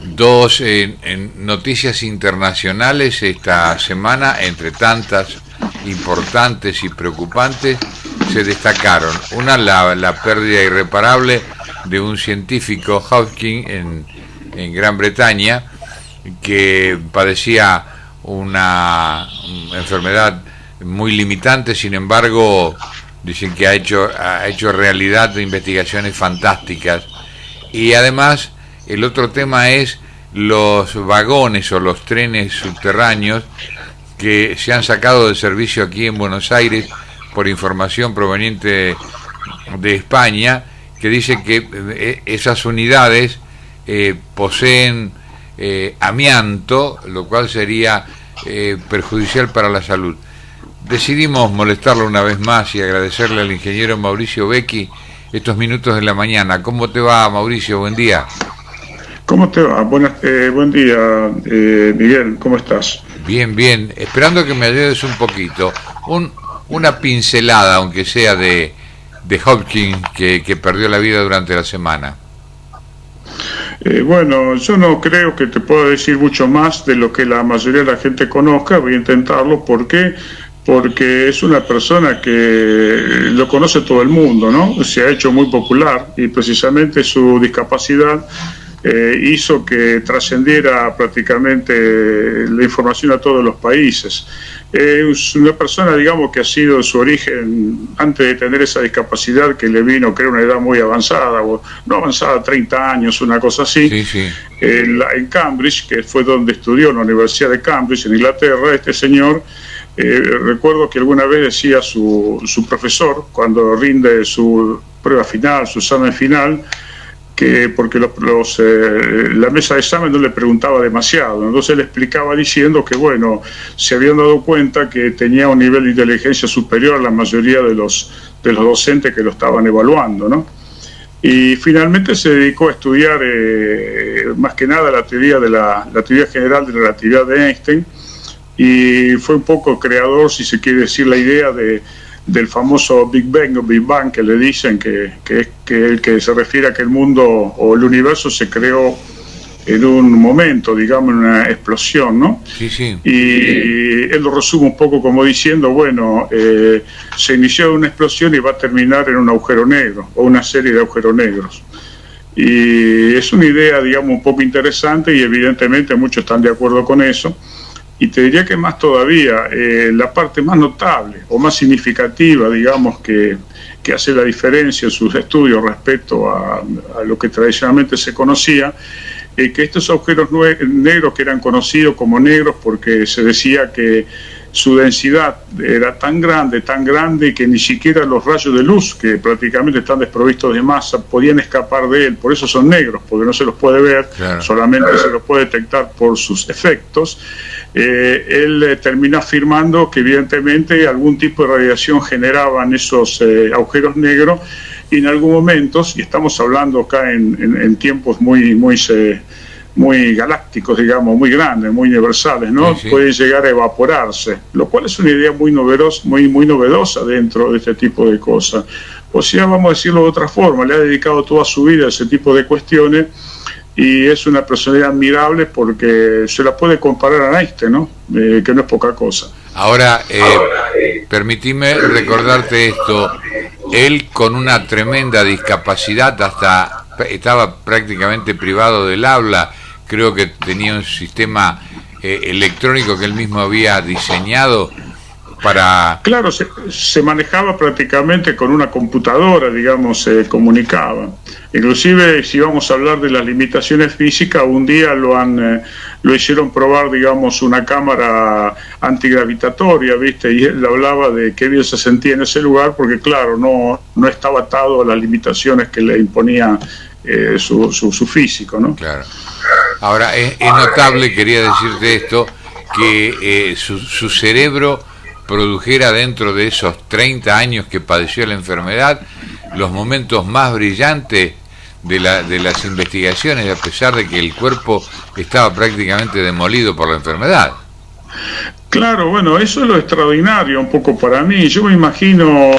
Dos en noticias internacionales esta semana, entre tantas importantes y preocupantes, se destacaron. Una, la pérdida irreparable de un científico, Hopkins, en Gran Bretaña, que padecía una enfermedad muy limitante. Sin embargo, dicen que ha hecho realidad de investigaciones fantásticas. Y además, el otro tema es los vagones o los trenes subterráneos que se han sacado de servicio aquí en Buenos Aires por información proveniente de España, que dice que esas unidades poseen amianto, lo cual sería perjudicial para la salud. Decidimos molestarlo una vez más y agradecerle al ingeniero Mauricio Becchi estos minutos de la mañana. ¿Cómo te va, Mauricio? Buen día. ¿Cómo te va? Buen día, Miguel. ¿Cómo estás? Bien, bien. Esperando que me ayudes un poquito. Una pincelada, aunque sea de Hopkins, que perdió la vida durante la semana. Bueno, yo no creo que te pueda decir mucho más de lo que la mayoría de la gente conozca. Voy a intentarlo. ¿Por qué? Porque es una persona que lo conoce todo el mundo, ¿no? Se ha hecho muy popular y precisamente su discapacidad hizo que trascendiera prácticamente la información a todos los países. Es una persona, digamos, que ha sido en su origen, antes de tener esa discapacidad que le vino, creo, una edad muy avanzada, o no avanzada, 30 años, una cosa así, sí, sí. En Cambridge, que fue donde estudió, en la Universidad de Cambridge, en Inglaterra. Este señor, recuerdo que alguna vez decía su profesor, cuando rinde su prueba final, su examen final, que porque la mesa de examen no le preguntaba demasiado, entonces le explicaba diciendo que, bueno, se habían dado cuenta que tenía un nivel de inteligencia superior a la mayoría de los docentes que lo estaban evaluando, ¿no? Y finalmente se dedicó a estudiar más que nada la teoría general de la relatividad de Einstein, y fue un poco creador, si se quiere decir, la idea del famoso Big Bang o Big Bang, que le dicen que se refiere a que el mundo o el universo se creó en un momento, digamos, en una explosión, ¿no? Sí, sí. Y él lo resume un poco como diciendo, bueno, se inició una explosión y va a terminar en un agujero negro o una serie de agujeros negros. Y es una idea, digamos, un poco interesante, y evidentemente muchos están de acuerdo con eso. Y te diría que más todavía, la parte más notable o más significativa, digamos, que hace la diferencia en sus estudios respecto a lo que tradicionalmente se conocía, que estos agujeros negros, que eran conocidos como negros porque se decía que su densidad era tan grande que ni siquiera los rayos de luz, que prácticamente están desprovistos de masa, podían escapar de él. Por eso son negros, porque no se los puede ver, claro. Solamente se los puede detectar por sus efectos. Él terminó afirmando que evidentemente algún tipo de radiación generaban esos agujeros negros, y en algún momento, y estamos hablando acá en tiempos muy galácticos, digamos, muy grandes, muy universales, ¿no? Sí, sí. Puede llegar a evaporarse, lo cual es una idea muy novedosa dentro de este tipo de cosas. O sea, vamos a decirlo de otra forma, le ha dedicado toda su vida a ese tipo de cuestiones, y es una personalidad admirable porque se la puede comparar a Einstein, ¿no? Que no es poca cosa. Ahora, permitime recordarte esto. Él, con una tremenda discapacidad, hasta estaba prácticamente privado del habla. Creo que tenía un sistema electrónico que él mismo había diseñado para... Claro, se manejaba prácticamente con una computadora, digamos, se comunicaba. Inclusive, si vamos a hablar de las limitaciones físicas, un día lo hicieron probar, digamos, una cámara antigravitatoria, ¿viste? Y él hablaba de qué bien se sentía en ese lugar, porque claro, no estaba atado a las limitaciones que le imponía su físico, ¿no? Claro. Ahora, es notable, quería decirte esto, que su cerebro produjera, dentro de esos 30 años que padeció la enfermedad, los momentos más brillantes de las investigaciones, a pesar de que el cuerpo estaba prácticamente demolido por la enfermedad. Claro, bueno, eso es lo extraordinario un poco para mí. Yo me imagino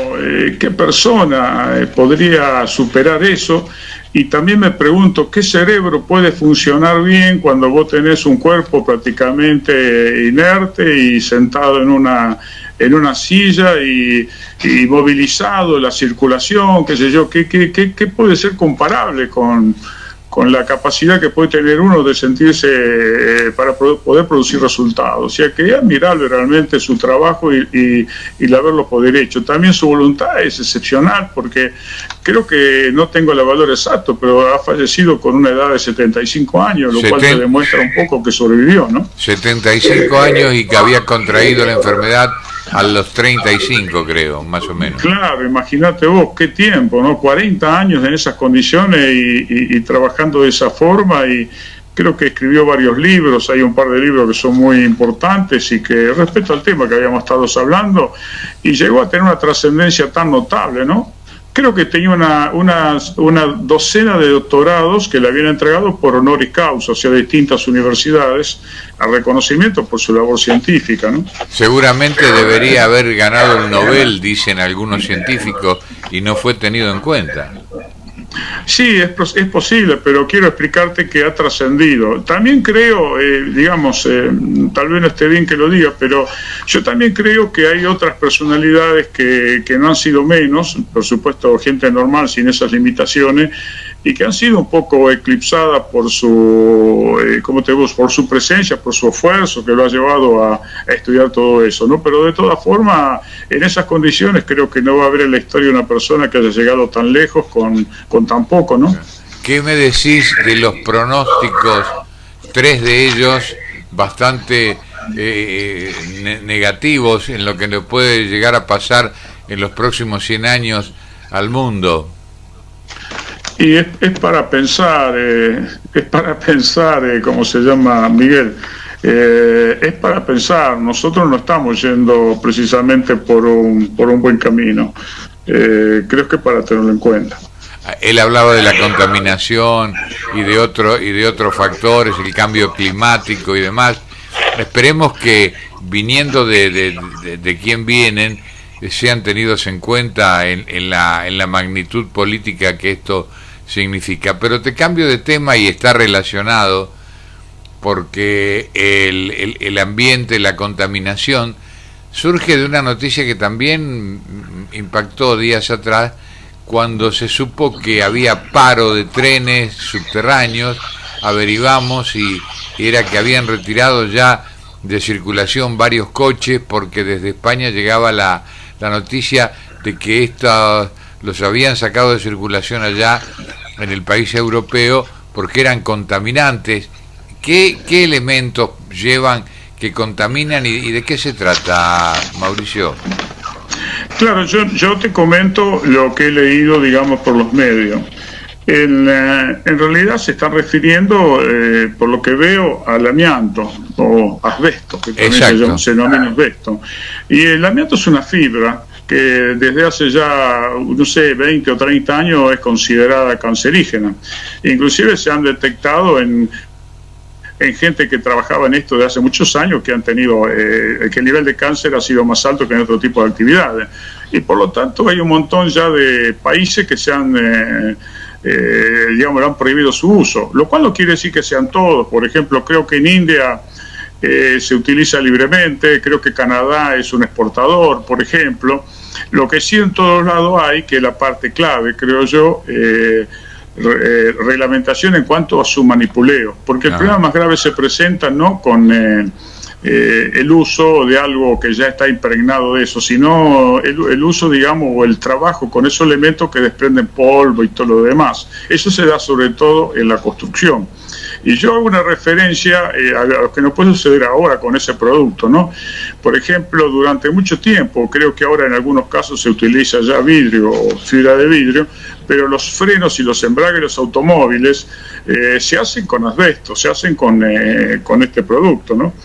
qué persona podría superar eso. Y también me pregunto, ¿qué cerebro puede funcionar bien cuando vos tenés un cuerpo prácticamente inerte y sentado en una silla y movilizado, la circulación, qué sé yo? ¿Qué puede ser comparable con la capacidad que puede tener uno de sentirse para poder producir resultados? O sea, que es admirable realmente su trabajo y el haberlo poder hecho. También su voluntad es excepcional, porque creo que no tengo el valor exacto, pero ha fallecido con una edad de 75 años, lo cual te demuestra un poco que sobrevivió, ¿no? 75 años y que había contraído la enfermedad a los 35, creo, más o menos. Claro, imagínate vos, qué tiempo, ¿no? 40 años en esas condiciones y trabajando de esa forma, y creo que escribió varios libros. Hay un par de libros que son muy importantes y que, respecto al tema que habíamos estado hablando, y llegó a tener una trascendencia tan notable, ¿no? Creo que tenía una docena de doctorados que le habían entregado por honoris causa, o sea, de distintas universidades, a reconocimiento por su labor científica, ¿no? Seguramente debería haber ganado el Nobel, dicen algunos científicos, y no fue tenido en cuenta. Sí, es posible, pero quiero explicarte que ha trascendido. También creo, tal vez no esté bien que lo diga, pero yo también creo que hay otras personalidades que no han sido menos, por supuesto gente normal sin esas limitaciones, y que han sido un poco eclipsadas por por su presencia, por su esfuerzo que lo ha llevado a estudiar todo eso, ¿no? Pero de todas formas, en esas condiciones creo que no va a haber en la historia una persona que haya llegado tan lejos con tan poco, ¿no? ¿Qué me decís de los pronósticos? 3 de ellos bastante negativos en lo que le puede llegar a pasar en los próximos 100 años al mundo. Y es para pensar, ¿cómo se llama, Miguel? Es para pensar. Nosotros no estamos yendo precisamente por un buen camino. Creo que para tenerlo en cuenta. Él hablaba de la contaminación y de otros factores, el cambio climático y demás. Esperemos que, viniendo de quién vienen, sean tenidos en cuenta en la magnitud política que esto significa. Pero te cambio de tema y está relacionado, porque el ambiente, la contaminación, surge de una noticia que también impactó días atrás, cuando se supo que había paro de trenes subterráneos. Averiguamos y era que habían retirado ya de circulación varios coches, porque desde España llegaba la noticia de que los habían sacado de circulación allá en el país europeo porque eran contaminantes. ¿Qué elementos llevan que contaminan y de qué se trata, Mauricio? Claro, yo te comento lo que he leído, por los medios. En realidad se están refiriendo, por lo que veo, al amianto o asbesto, que también se denomina asbesto. Y el amianto es una fibra que desde hace ya, 20 o 30 años es considerada cancerígena. Inclusive se han detectado en gente que trabajaba en esto de hace muchos años, que han tenido, que el nivel de cáncer ha sido más alto que en otro tipo de actividades. Y por lo tanto hay un montón ya de países que se han, han prohibido su uso, lo cual no quiere decir que sean todos. Por ejemplo, creo que en India se utiliza libremente, creo que Canadá es un exportador, por ejemplo. Lo que sí en todos lados hay, que es la parte clave, creo yo, reglamentación en cuanto a su manipuleo, porque el problema más grave se presenta no con el uso de algo que ya está impregnado de eso, sino el uso, o el trabajo con esos elementos que desprenden polvo y todo lo demás. Eso se da sobre todo en la construcción. Y yo hago una referencia a lo que nos puede suceder ahora con ese producto, ¿no? Por ejemplo, durante mucho tiempo, creo que ahora en algunos casos se utiliza ya vidrio o fibra de vidrio, pero los frenos y los embragues de los automóviles se hacen con asbesto, se hacen con este producto, ¿no?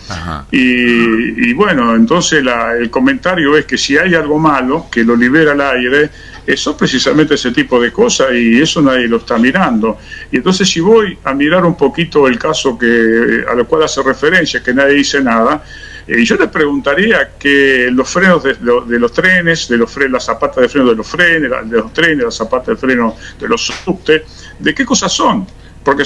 Y bueno, entonces el comentario es que si hay algo malo que lo libera al aire, eso precisamente ese tipo de cosas, y eso nadie lo está mirando. Y entonces, si voy a mirar un poquito el caso a lo cual hace referencia, que nadie dice nada, Yo les preguntaría que los frenos de los trenes, las zapatas de freno de los trenes, las zapatas de freno de los subtes, ¿de qué cosas son? Porque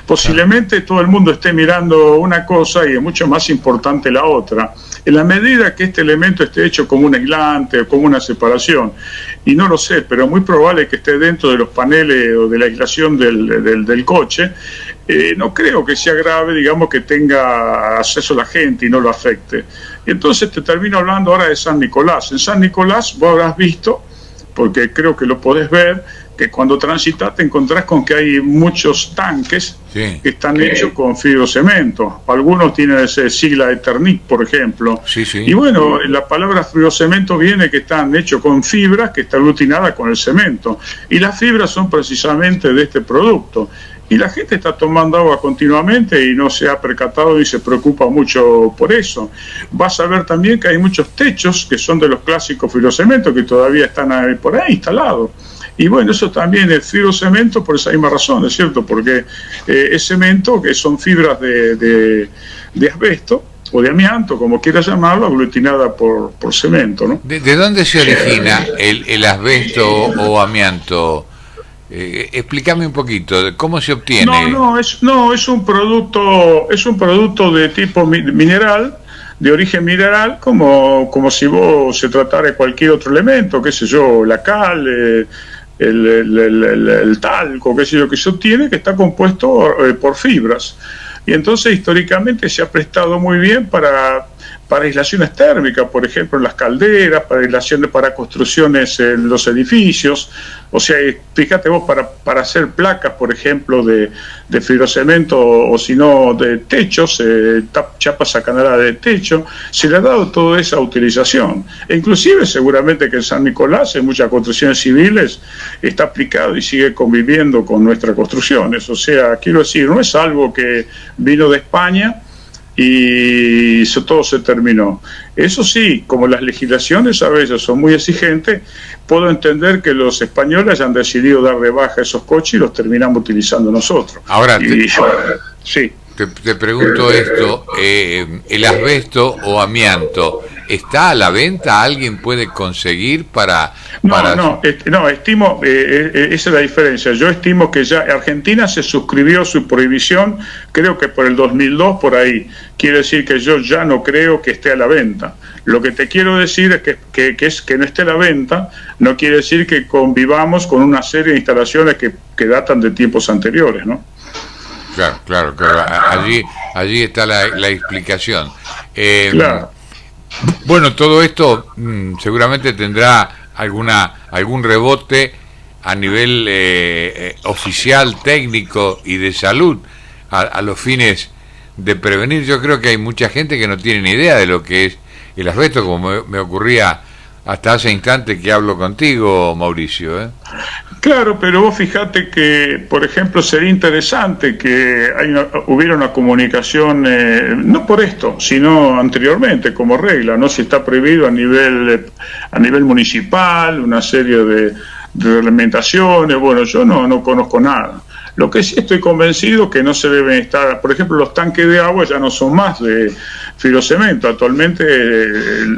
posiblemente todo el mundo esté mirando una cosa y es mucho más importante la otra. En la medida que este elemento esté hecho como un aislante o como una separación, y no lo sé, pero es muy probable que esté dentro de los paneles o de la aislación del coche, no creo que sea grave, digamos, que tenga acceso la gente y no lo afecte. Y entonces te termino hablando ahora de San Nicolás. En San Nicolás vos habrás visto, porque creo que lo podés ver, que cuando transitas te encontrás con que hay muchos tanques que están hechos con fibrocemento. Algunos tienen ese sigla Eternit, por ejemplo. Y bueno, la palabra fibrocemento viene que están hechos con fibras que están aglutinadas con el cemento. Y las fibras son precisamente de este producto. Y la gente está tomando agua continuamente y no se ha percatado y se preocupa mucho por eso. Vas a ver también que hay muchos techos que son de los clásicos fibrocemento que todavía están por ahí instalados. Y bueno, eso también es fibrocemento por esa misma razón, ¿es cierto? Porque es cemento, que son fibras de asbesto o de amianto, como quieras llamarlo, aglutinada por cemento, ¿no? ¿De dónde se origina el asbesto o amianto? Explícame un poquito, ¿cómo se obtiene? Es un producto de tipo mineral, de origen mineral, como si vos se tratara de cualquier otro elemento, qué sé yo, la cal, el talco, qué sé yo, que se obtiene, que está compuesto por fibras. Y entonces históricamente se ha prestado muy bien para aislaciones térmicas, por ejemplo en las calderas, para construcciones en los edificios. O sea, fíjate vos, para hacer placas, por ejemplo, de fibrocemento o si no de techos, chapas sacanera de techo, se le ha dado toda esa utilización. E inclusive seguramente que en San Nicolás, en muchas construcciones civiles, está aplicado y sigue conviviendo con nuestras construcciones. O sea, quiero decir, no es algo que vino de España y eso todo se terminó. Eso sí, como las legislaciones a veces son muy exigentes, puedo entender que los españoles han decidido dar de baja esos coches y los terminamos utilizando nosotros. Ahora, te pregunto esto, el asbesto o amianto, ¿está a la venta? ¿Alguien puede conseguir para...? Estimo, esa es la diferencia. Yo estimo que ya Argentina se suscribió a su prohibición, creo que por el 2002, por ahí. Quiere decir que yo ya no creo que esté a la venta. Lo que te quiero decir es que no esté a la venta, no quiere decir que convivamos con una serie de instalaciones que datan de tiempos anteriores, ¿no? Claro. Allí está la explicación. Claro. Bueno, todo esto seguramente tendrá algún rebote a nivel oficial, técnico y de salud a los fines de prevenir. Yo creo que hay mucha gente que no tiene ni idea de lo que es el asbesto, como me ocurría hasta hace instantes que hablo contigo, Mauricio, Claro, pero vos fijate que, por ejemplo, sería interesante que hubiera una comunicación, no por esto, sino anteriormente, como regla, ¿no? Si está prohibido a nivel municipal, una serie de reglamentaciones. Bueno, yo no conozco nada. Lo que sí estoy convencido que no se deben estar, por ejemplo, los tanques de agua ya no son más de fibrocemento, actualmente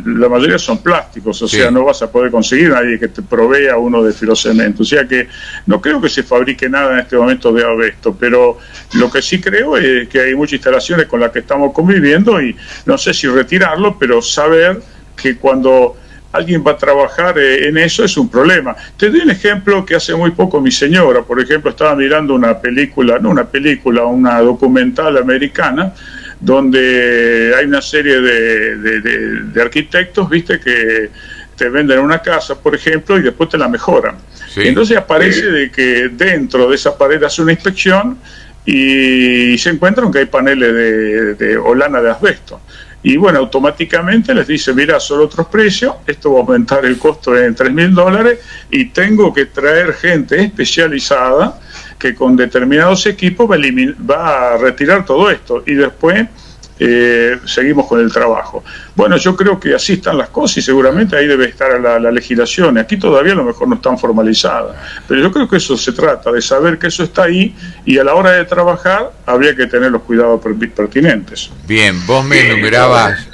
la mayoría son plásticos, o sea, no vas a poder conseguir a nadie que te provea uno de fibrocemento, o sea que no creo que se fabrique nada en este momento de asbesto, pero lo que sí creo es que hay muchas instalaciones con las que estamos conviviendo y no sé si retirarlo, pero saber que cuando alguien va a trabajar en eso es un problema. Te doy un ejemplo que hace muy poco mi señora, por ejemplo, estaba mirando una documental americana, donde hay una serie de arquitectos, viste, que te venden una casa, por ejemplo, y después te la mejoran. Sí. Entonces aparece de que dentro de esa pared hace una inspección y se encuentran que hay paneles o lana de asbesto. Y bueno, automáticamente les dice, mira, son otros precios, esto va a aumentar el costo en $3.000 y tengo que traer gente especializada que con determinados equipos va a retirar todo esto. Y después seguimos con el trabajo. Bueno, yo creo que así están las cosas y seguramente ahí debe estar la legislación. Aquí todavía a lo mejor no están formalizadas, pero yo creo que eso se trata, de saber que eso está ahí y a la hora de trabajar habría que tener los cuidados pertinentes. Bien, vos me enumerabas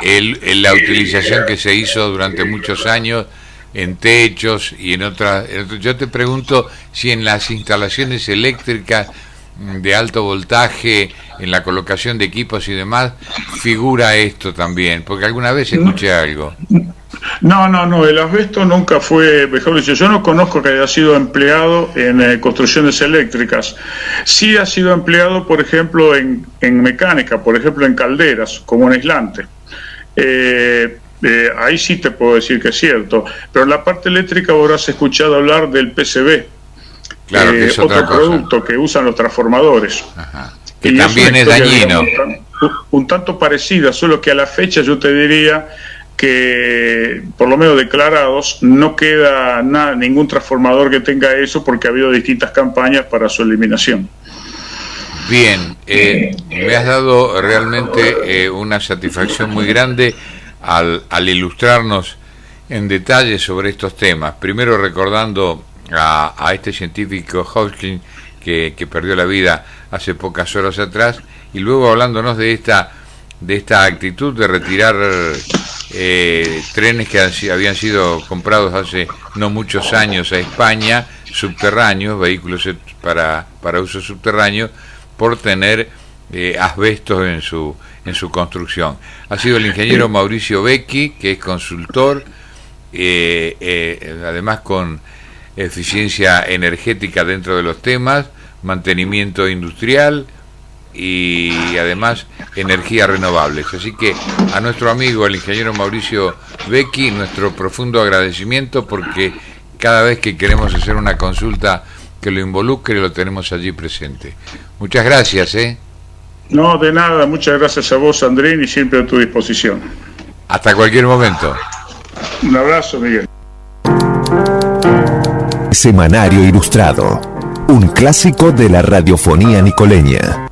la utilización que se hizo durante muchos años en techos y en otras. Yo te pregunto si en las instalaciones eléctricas de alto voltaje, en la colocación de equipos y demás, figura esto también, porque alguna vez escuché algo. No, el asbesto nunca fue, mejor dicho, yo no conozco que haya sido empleado en construcciones eléctricas. Sí ha sido empleado, por ejemplo, en mecánica, por ejemplo, en calderas, como un aislante. Ahí sí te puedo decir que es cierto, pero en la parte eléctrica habrás escuchado hablar del PCB. Claro, que es otro producto que usan los transformadores. Ajá. Que y también es dañino. Un tanto parecida, solo que a la fecha yo te diría que, por lo menos declarados, no queda ningún transformador que tenga eso, porque ha habido distintas campañas para su eliminación. Bien, me has dado realmente una satisfacción muy grande al ilustrarnos en detalle sobre estos temas. Primero recordando a este científico Hawking que perdió la vida hace pocas horas atrás, y luego hablándonos de esta actitud de retirar trenes que habían sido comprados hace no muchos años a España, subterráneos, vehículos para uso subterráneo, por tener asbestos en su construcción. Ha sido el ingeniero Mauricio Becchi, que es consultor, además con eficiencia energética dentro de los temas, mantenimiento industrial y además energías renovables. Así que a nuestro amigo el ingeniero Mauricio Becchi, nuestro profundo agradecimiento, porque cada vez que queremos hacer una consulta que lo involucre, lo tenemos allí presente. Muchas gracias. No, de nada, muchas gracias a vos, Andrín, y siempre a tu disposición. Hasta cualquier momento. Un abrazo, Miguel. Semanario Ilustrado, un clásico de la radiofonía nicoleña.